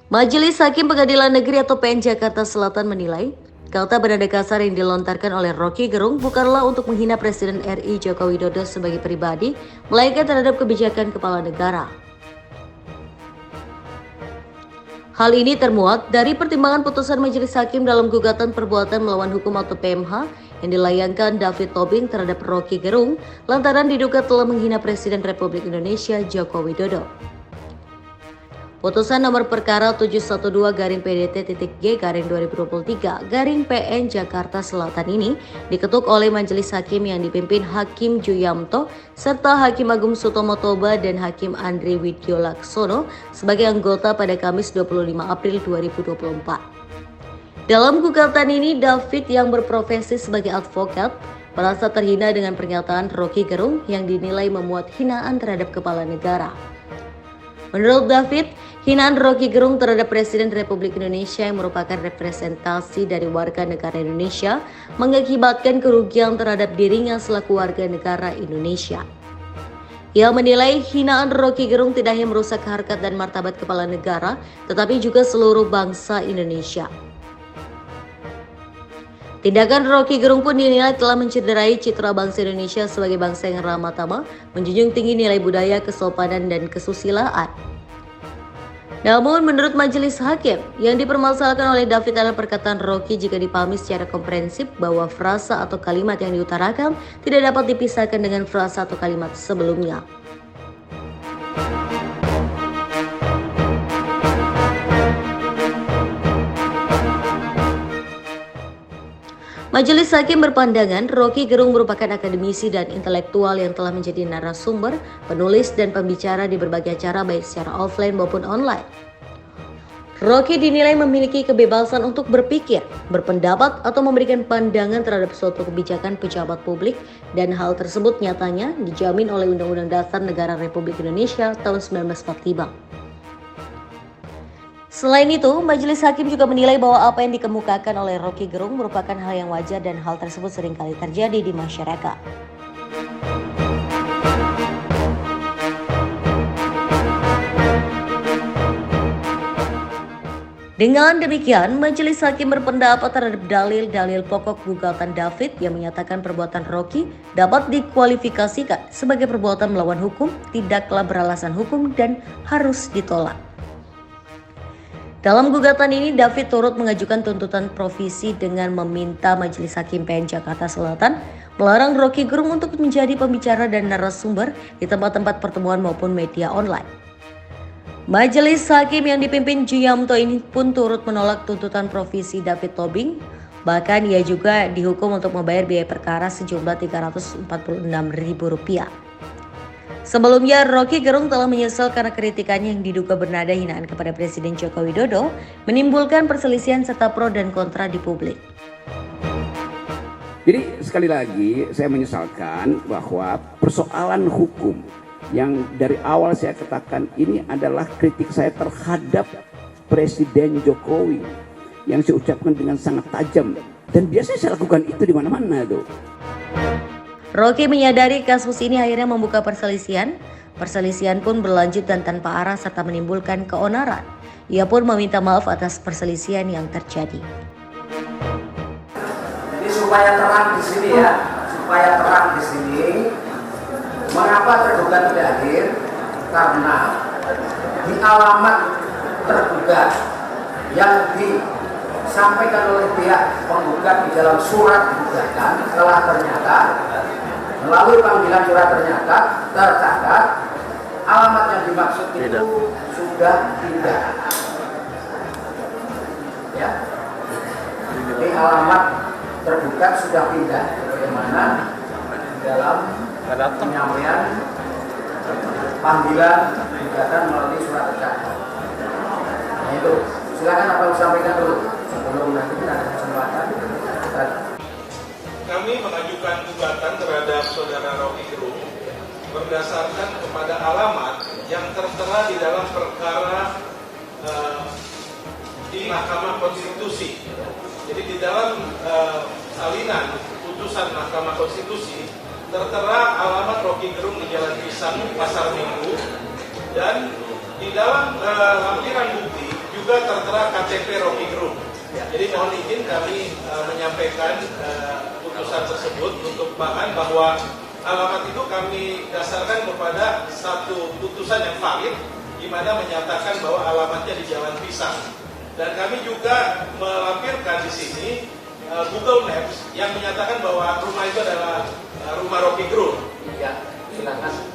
Majelis Hakim Pengadilan Negeri atau PN Jakarta Selatan menilai, kata bernada kasar yang dilontarkan oleh Rocky Gerung bukanlah untuk menghina Presiden RI Joko Widodo sebagai pribadi, melainkan terhadap kebijakan kepala negara. Hal ini termuat dari pertimbangan putusan Majelis Hakim dalam gugatan perbuatan melawan hukum atau PMH yang dilayangkan David Tobing terhadap Rocky Gerung lantaran diduga telah menghina Presiden Republik Indonesia Joko Widodo. Putusan nomor perkara 712-PDT-G-2023 PN Jakarta Selatan ini diketuk oleh Majelis Hakim yang dipimpin Hakim Juyamto serta Hakim Agung Sutomo Toba dan Hakim Andri Widyo Laksono sebagai anggota pada Kamis 25 April 2024. Dalam gugatan ini, David yang berprofesi sebagai advokat merasa terhina dengan pernyataan Rocky Gerung yang dinilai memuat hinaan terhadap kepala negara. Menurut David, hinaan Rocky Gerung terhadap Presiden Republik Indonesia yang merupakan representasi dari warga negara Indonesia mengakibatkan kerugian terhadap dirinya selaku warga negara Indonesia. Ia menilai hinaan Rocky Gerung tidak hanya merusak harkat dan martabat kepala negara, tetapi juga seluruh bangsa Indonesia. Tindakan Rocky Gerung pun dinilai telah mencederai citra bangsa Indonesia sebagai bangsa yang ramah tamah, menjunjung tinggi nilai budaya, kesopanan, dan kesusilaan. Namun menurut Majelis Hakim, yang dipermasalahkan oleh David adalah perkataan Rocky jika dipahami secara komprehensif bahwa frasa atau kalimat yang diutarakan tidak dapat dipisahkan dengan frasa atau kalimat sebelumnya. Majelis Hakim berpandangan Rocky Gerung merupakan akademisi dan intelektual yang telah menjadi narasumber, penulis, dan pembicara di berbagai acara baik secara offline maupun online. Rocky dinilai memiliki kebebasan untuk berpikir, berpendapat, atau memberikan pandangan terhadap suatu kebijakan pejabat publik dan hal tersebut nyatanya dijamin oleh Undang-Undang Dasar Negara Republik Indonesia tahun 1945. Selain itu, Majelis Hakim juga menilai bahwa apa yang dikemukakan oleh Rocky Gerung merupakan hal yang wajar dan hal tersebut seringkali terjadi di masyarakat. Dengan demikian, Majelis Hakim berpendapat terhadap dalil-dalil pokok gugatan David yang menyatakan perbuatan Rocky dapat dikualifikasikan sebagai perbuatan melawan hukum, tidaklah beralasan hukum, dan harus ditolak. Dalam gugatan ini, David turut mengajukan tuntutan provisi dengan meminta Majelis Hakim PN Jakarta Selatan melarang Rocky Gerung untuk menjadi pembicara dan narasumber di tempat-tempat pertemuan maupun media online. Majelis Hakim yang dipimpin Juyamto ini pun turut menolak tuntutan provisi David Tobing. Bahkan ia juga dihukum untuk membayar biaya perkara sejumlah Rp346.000. Sebelumnya, Rocky Gerung telah menyesal karena kritikannya yang diduga bernada hinaan kepada Presiden Joko Widodo menimbulkan perselisihan serta pro dan kontra di publik. Jadi sekali lagi saya menyesalkan bahwa persoalan hukum yang dari awal saya katakan ini adalah kritik saya terhadap Presiden Jokowi yang saya ucapkan dengan sangat tajam dan biasanya saya lakukan itu di mana-mana tuh. Rocky menyadari kasus ini akhirnya membuka perselisihan. Perselisihan pun berlanjut dan tanpa arah serta menimbulkan keonaran. Ia pun meminta maaf atas perselisihan yang terjadi. Jadi supaya terang di sini ya, mengapa tergugat tidak hadir? Karena di alamat tergugat yang disampaikan oleh pihak penggugat di dalam surat gugatan telah ternyata melalui panggilan surat ternyata tercatat alamat yang dimaksud itu sudah pindah. Ya, jadi alamat tergugat sudah pindah. Bagaimana dalam penyampaian panggilan gugatan melalui surat tercatat. Nah itu, silakan apa yang disampaikan dulu sebelum nanti kita ada kesempatan. Kami mengajukan gugatan terhadap saudara Rocky Gerung berdasarkan kepada alamat yang tertera di dalam perkara di Mahkamah Konstitusi. Jadi di dalam salinan putusan Mahkamah Konstitusi tertera alamat Rocky Gerung di Jalan Pisang, Pasar Minggu, dan di dalam lampiran bukti juga tertera KTP Rocky Gerung. Jadi mohon izin kami menyampaikan putusan tersebut untuk bahan bahwa alamat itu kami dasarkan kepada satu putusan yang valid, di mana menyatakan bahwa alamatnya di Jalan Pisang. Dan kami juga melampirkan di sini Google Maps yang menyatakan bahwa rumah itu adalah rumah Rocky Gerung. Ya, silakan.